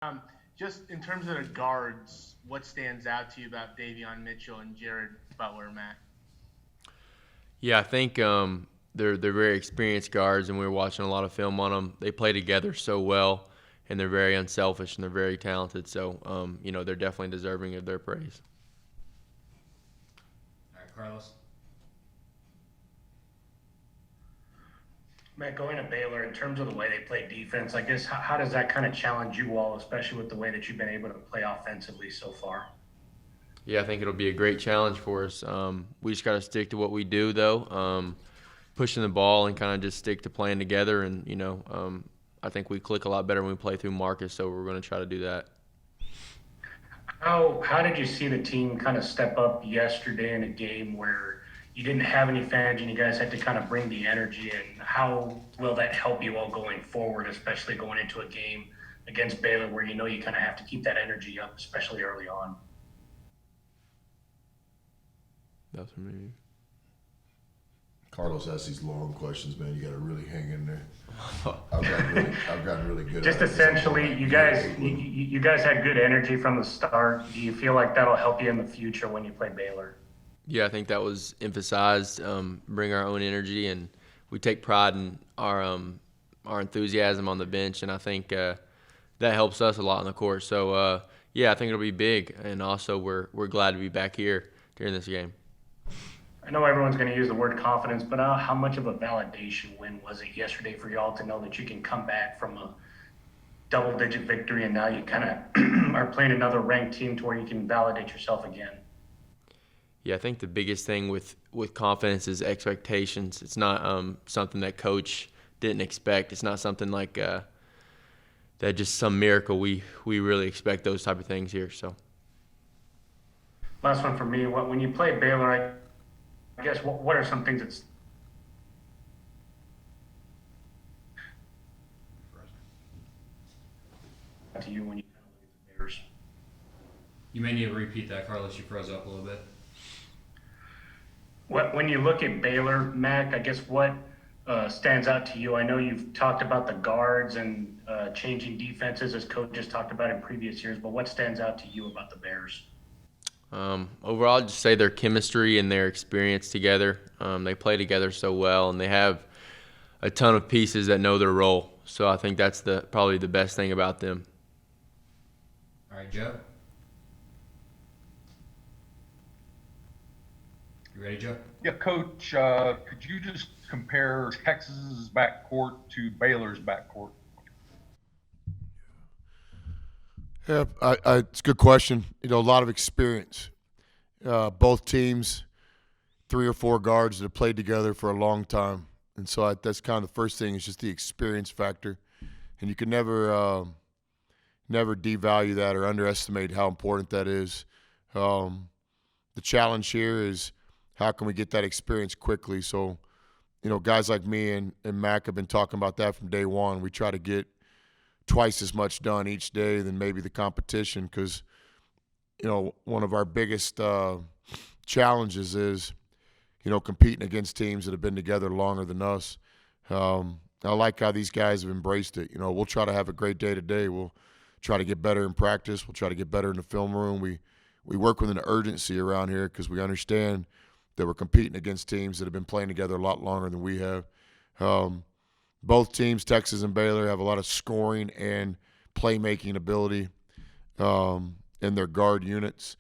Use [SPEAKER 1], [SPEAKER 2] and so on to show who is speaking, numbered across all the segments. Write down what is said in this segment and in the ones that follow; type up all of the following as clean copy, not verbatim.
[SPEAKER 1] Um, just in terms of the guards, what stands out to you about Davion Mitchell and Jared Butler, Matt?
[SPEAKER 2] Yeah, I think they're very experienced guards, and we were watching a lot of film on them. They play together so well, and they're very unselfish and they're very talented. So they're definitely deserving of their praise.
[SPEAKER 3] All right, Carlos.
[SPEAKER 4] Matt, going to Baylor, in terms of the way they play defense, I guess how does that kind of challenge you all, especially with the way that you've been able to play offensively so far?
[SPEAKER 2] Yeah, I think it'll be a great challenge for us. We just got to stick to what we do, though, pushing the ball and kind of just stick to playing together. And I think we click a lot better when we play through Marcus, so we're going to try to do that.
[SPEAKER 4] How did you see the team kind of step up yesterday in a game where you didn't have any fans and you guys had to kind of bring the energy? And how will that help you all going forward, especially going into a game against Baylor where you know you kind of have to keep that energy up, especially early on?
[SPEAKER 2] That's for me.
[SPEAKER 5] Carlos asks these long questions, man. You got to really hang in there. I've gotten really good.
[SPEAKER 4] Just
[SPEAKER 5] at it.
[SPEAKER 4] essentially, you guys had good energy from the start. Do you feel like that'll help you in the future when you play Baylor?
[SPEAKER 2] Yeah, I think that was emphasized. Bring our own energy, and we take pride in our enthusiasm on the bench, and I think that helps us a lot on the court. So yeah, I think it'll be big, and also we're glad to be back here during this game.
[SPEAKER 4] I know everyone's going to use the word confidence, but how much of a validation win was it yesterday for y'all to know that you can come back from a double-digit victory and now you kind of are playing another ranked team to where you can validate yourself again?
[SPEAKER 2] Yeah, I think the biggest thing with confidence is expectations. It's not something that coach didn't expect. It's not something like that just some miracle. We really expect those type of things here. So
[SPEAKER 4] Last one for me. When you play Baylor, I guess what are some things that's to you when you kind of look at the Bears?
[SPEAKER 3] You may need to repeat that, Carlos. You froze up a little bit.
[SPEAKER 4] When you look at Baylor, Mac, I guess what stands out to you? I know you've talked about the guards and changing defenses as coach just talked about in previous years, but what stands out to you about the Bears?
[SPEAKER 2] overall, I'd just say their chemistry and their experience together. They play together so well, and they have a ton of pieces that know their role. So I think that's probably the best thing about them.
[SPEAKER 3] All right, Joe. You ready, Joe?
[SPEAKER 6] Yeah, Coach, could you just compare Texas's backcourt to Baylor's backcourt?
[SPEAKER 5] Yeah, it's a good question. A lot of experience. Both teams, 3 or 4 guards that have played together for a long time, and so that's kind of the first thing is just the experience factor, and you can never devalue that or underestimate how important that is. The challenge here is how can we get that experience quickly? So, guys like me and Mac have been talking about that from day one. We try to get twice as much done each day than maybe the competition because, one of our biggest challenges is, competing against teams that have been together longer than us. I like how these guys have embraced it. We'll try to have a great day today. We'll try to get better in practice. We'll try to get better in the film room. We work with an urgency around here because we understand that we're competing against teams that have been playing together a lot longer than we have. Both teams, Texas and Baylor, have a lot of scoring and playmaking ability in their guard units.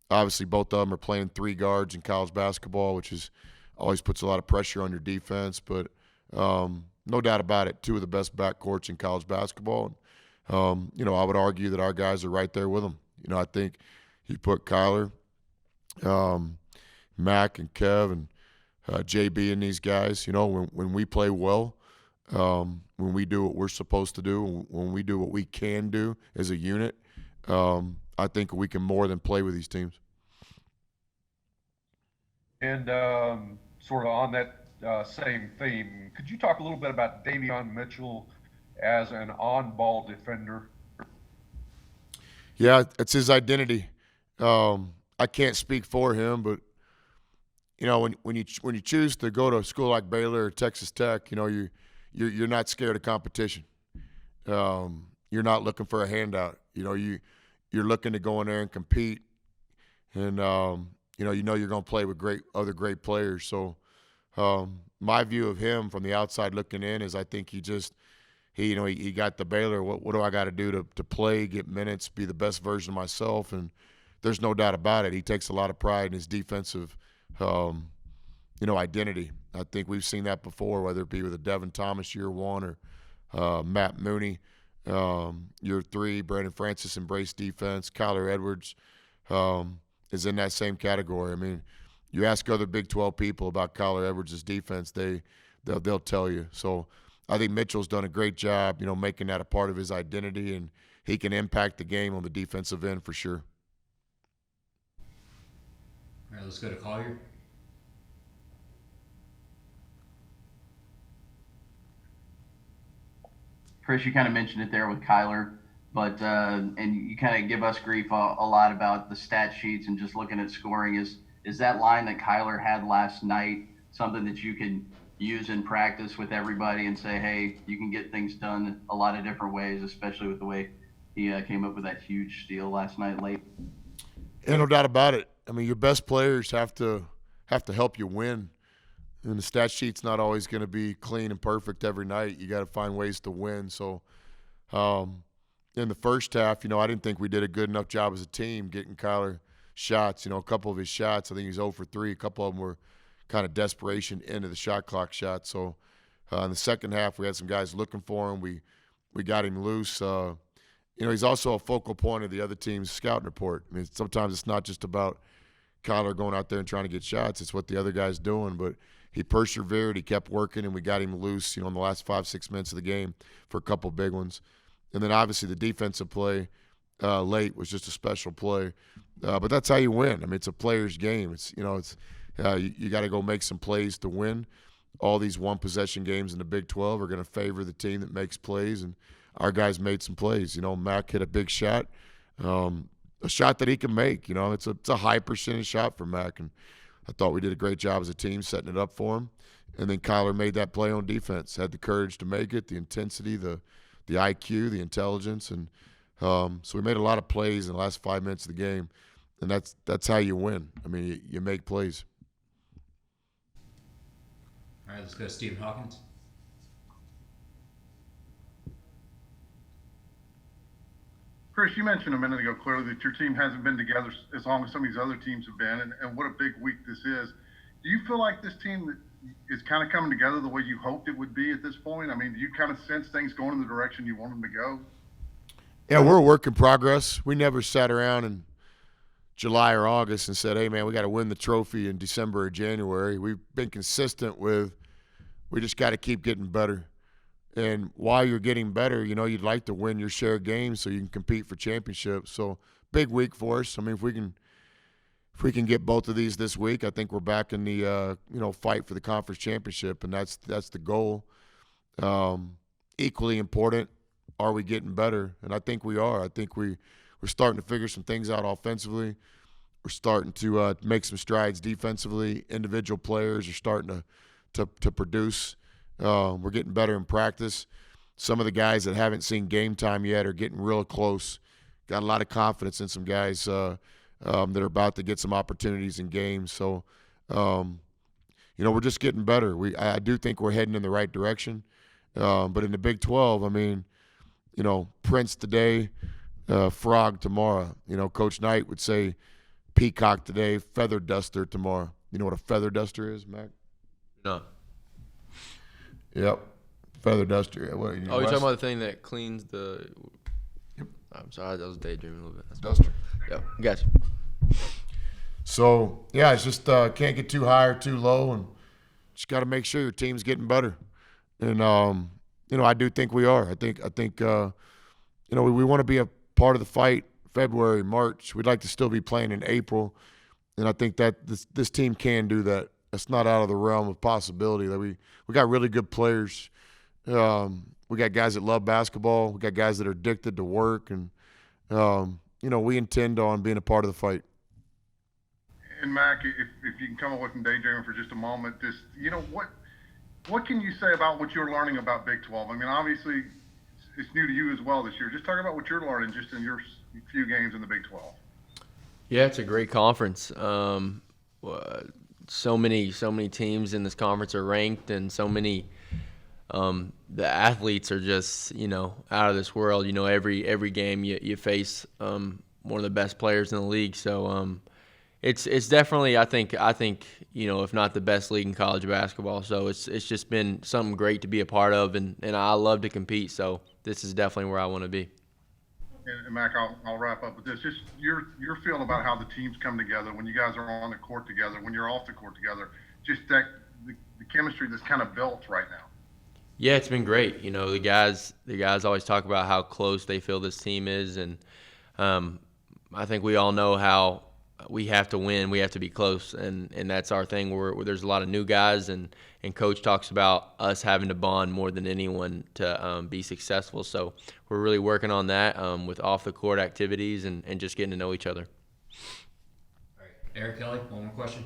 [SPEAKER 5] Obviously, both of them are playing 3 guards in college basketball, which always puts a lot of pressure on your defense. But no doubt about it, 2 of the best backcourts in college basketball. I would argue that our guys are right there with them. I think you put Kyler, Mac, and Kev, and JB and these guys. When we play well, when we do what we're supposed to do, when we do what we can do as a unit, I think we can more than play with these teams.
[SPEAKER 6] And sort of on that same theme, could you talk a little bit about Davion Mitchell as an on-ball defender?
[SPEAKER 5] Yeah, it's his identity. I can't speak for him, but when you choose to go to a school like Baylor or Texas Tech, you're not scared of competition. You're not looking for a handout. You're looking to go in there and compete, and you're going to play with other great players. So my view of him from the outside looking in is I think he got the Baylor. What do I got to do to play, get minutes, be the best version of myself? And there's no doubt about it. He takes a lot of pride in his defensive, identity. I think we've seen that before, whether it be with a Devin Thomas year one or Matt Mooney year three. Brandon Francis embraced defense. Kyler Edwards is in that same category. I mean, you ask other Big 12 people about Kyler Edwards' defense, they'll tell you. So I think Mitchell's done a great job, making that a part of his identity, and he can impact the game on the defensive end for sure.
[SPEAKER 3] All right, let's go to Collier.
[SPEAKER 7] Chris, you kind of mentioned it there with Kyler, but and you kind of give us grief a lot about the stat sheets and just looking at scoring. Is that line that Kyler had last night something that you can use in practice with everybody and say, hey, you can get things done a lot of different ways, especially with the way he came up with that huge steal last night late?
[SPEAKER 5] Yeah, no doubt about it. I mean, your best players have to help you win. And the stat sheet's not always going to be clean and perfect every night. You got to find ways to win. So in the first half, I didn't think we did a good enough job as a team getting Kyler shots. A couple of his shots, I think he was 0 for 3. A couple of them were kind of desperation into the shot clock shots. So in the second half, we had some guys looking for him. We got him loose. He's also a focal point of the other team's scouting report. I mean, sometimes it's not just about Kyler going out there and trying to get shots. It's what the other guy's doing. But he persevered. He kept working, and we got him loose, in the last 5-6 minutes of the game for a couple big ones. And then obviously the defensive play late was just a special play. But that's how you win. I mean, it's a player's game. You got to go make some plays to win. All these one-possession games in the Big 12 are going to favor the team that makes plays, and our guys made some plays. Mac hit a big shot, a shot that he can make. It's a high percentage shot for Mac, and I thought we did a great job as a team setting it up for him. And then Kyler made that play on defense, had the courage to make it, the intensity, the IQ, the intelligence. And so we made a lot of plays in the last 5 minutes of the game, and that's how you win. I mean, you make plays.
[SPEAKER 3] All right, let's go to Stephen Hawkins.
[SPEAKER 8] Chris, you mentioned a minute ago clearly that your team hasn't been together as long as some of these other teams have been, and what a big week this is. Do you feel like this team is kind of coming together the way you hoped it would be at this point? I mean, do you kind of sense things going in the direction you want them to go?
[SPEAKER 5] Yeah, we're a work in progress. We never sat around in July or August and said, hey, man, we got to win the trophy in December or January. We've been consistent with we just got to keep getting better. And while you're getting better, you'd like to win your share of games so you can compete for championships. So big week for us. I mean, if we can get both of these this week, I think we're back in the fight for the conference championship, and that's the goal. Equally important, are we getting better? And I think we are. I think we're starting to figure some things out offensively. We're starting to make some strides defensively. Individual players are starting to produce. We're getting better in practice. Some of the guys that haven't seen game time yet are getting real close. Got a lot of confidence in some guys that are about to get some opportunities in games. So, we're just getting better. I do think we're heading in the right direction. But in the Big 12, I mean, Prince today, Frog tomorrow. Coach Knight would say peacock today, feather duster tomorrow. You know what a feather duster is, Mac?
[SPEAKER 2] No.
[SPEAKER 5] Yep, feather duster. What,
[SPEAKER 2] you're talking about the thing that cleans the. Yep. I'm sorry, I was daydreaming a little bit. That's
[SPEAKER 5] duster.
[SPEAKER 2] Yep, gotcha.
[SPEAKER 5] So yeah, it's just can't get too high or too low, and just got to make sure your team's getting better. And I do think we are. I think we want to be a part of the fight. February, March. We'd like to still be playing in April, and I think that this team can do that. It's not out of the realm of possibility. That we got really good players. We got guys that love basketball. We got guys that are addicted to work, and we intend on being a part of the fight.
[SPEAKER 8] And Mac, if you can come away from daydreaming for just a moment, what can you say about what you're learning about Big 12? I mean, obviously, it's new to you as well this year. Just talk about what you're learning just in your few games in the Big 12.
[SPEAKER 2] Yeah, it's a great conference. So many teams in this conference are ranked, and so many the athletes are just out of this world. Every game you face one of the best players in the league. So it's definitely I think if not the best league in college basketball. So it's just been something great to be a part of, and I love to compete. So this is definitely where I want to be.
[SPEAKER 8] And Mac, I'll wrap up with this. Just your feel about how the teams come together when you guys are on the court together, when you're off the court together. Just that the chemistry that's kind of built right now.
[SPEAKER 2] Yeah, it's been great. The guys always talk about how close they feel this team is, and I think we all know how we have to win. We have to be close, and that's our thing. Where there's a lot of new guys, and Coach talks about us having to bond more than anyone to be successful. So we're really working on that with off-the-court activities and just getting to know each other.
[SPEAKER 3] All right, Eric Kelly, one more question.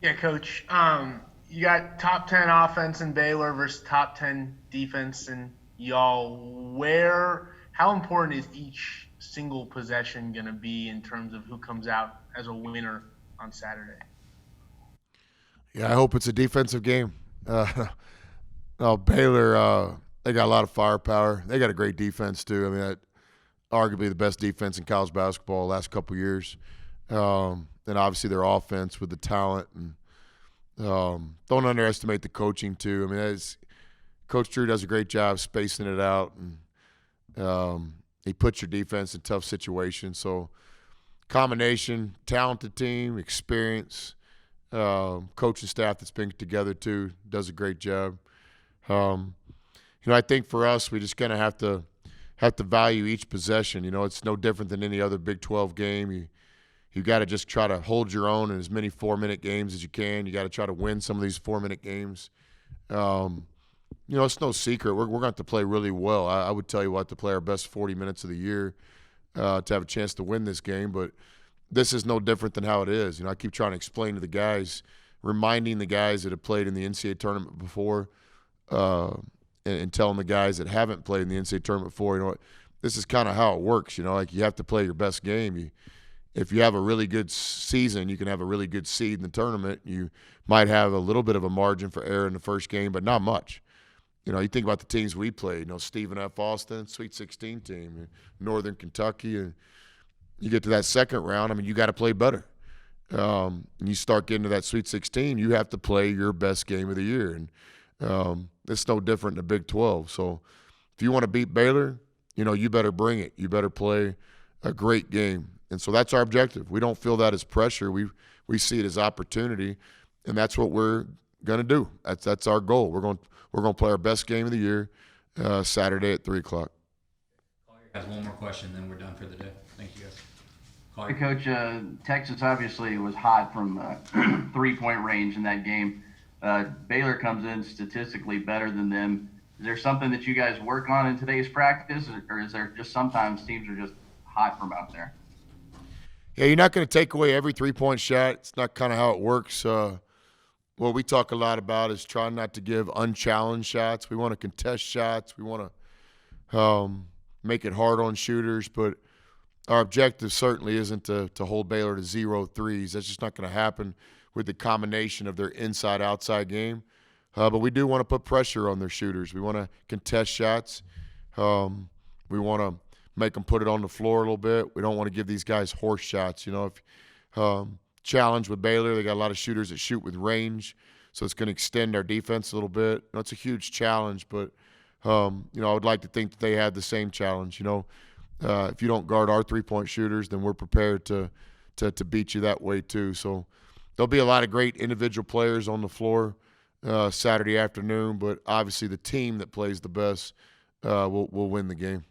[SPEAKER 1] Yeah, Coach. You got top 10 offense in Baylor versus top 10 defense in y'all. How important is each single possession going to be in terms of who comes out as a winner on Saturday?
[SPEAKER 5] Yeah, I hope it's a defensive game. Baylor, they got a lot of firepower. They got a great defense too. I mean, arguably the best defense in college basketball the last couple of years. And obviously their offense with the talent, and don't underestimate the coaching too. I mean, Coach Drew does a great job spacing it out, and he puts your defense in tough situations. So combination, talented team, experience, coaching staff that's been together too does a great job. I think for us, we just kind of have to value each possession. It's no different than any other Big 12 game. You got to just try to hold your own in as many 4-minute games as you can. You got to try to win some of these 4-minute games. It's no secret. We're going to have to play really well. I would tell you we'll have to play our best 40 minutes of the year to have a chance to win this game. But this is no different than how it is. I keep trying to explain to the guys, reminding the guys that have played in the NCAA tournament before, and telling the guys that haven't played in the NCAA tournament before, this is kind of how it works. You have to play your best game. If you have a really good season, you can have a really good seed in the tournament. You might have a little bit of a margin for error in the first game, but not much. You think about the teams we played, Stephen F. Austin, Sweet 16 team, Northern Kentucky, and you get to that second round, you got to play better. And you start getting to that Sweet 16, you have to play your best game of the year. And it's no different in the Big 12. So if you want to beat Baylor, you better bring it. You better play a great game. And so that's our objective. We don't feel that as pressure. We see it as opportunity, and that's what we're going to do. That's our goal. We're going to play our best game of the year Saturday at 3 o'clock.
[SPEAKER 3] Collier has one more question, then we're done for the day. Thank you, guys.
[SPEAKER 7] Hey, Coach, Texas obviously was hot from 3-point range in that game. Baylor comes in statistically better than them. Is there something that you guys work on in today's practice, or is there just sometimes teams are just hot from out there?
[SPEAKER 5] Yeah, you're not going to take away every 3-point shot. It's not kind of how it works. What we talk a lot about is trying not to give unchallenged shots. We want to contest shots. We want to make it hard on shooters. But our objective certainly isn't to hold Baylor to 0 threes. That's just not going to happen with the combination of their inside-outside game. But we do want to put pressure on their shooters. We want to contest shots. We want to make them put it on the floor a little bit. We don't want to give these guys horse shots. Challenge with Baylor, they got a lot of shooters that shoot with range, so it's going to extend our defense a little bit. It's a huge challenge, but I would like to think that they had the same challenge. If you don't guard our 3-point shooters, then we're prepared to beat you that way too. So there'll be a lot of great individual players on the floor Saturday afternoon, but obviously the team that plays the best will win the game.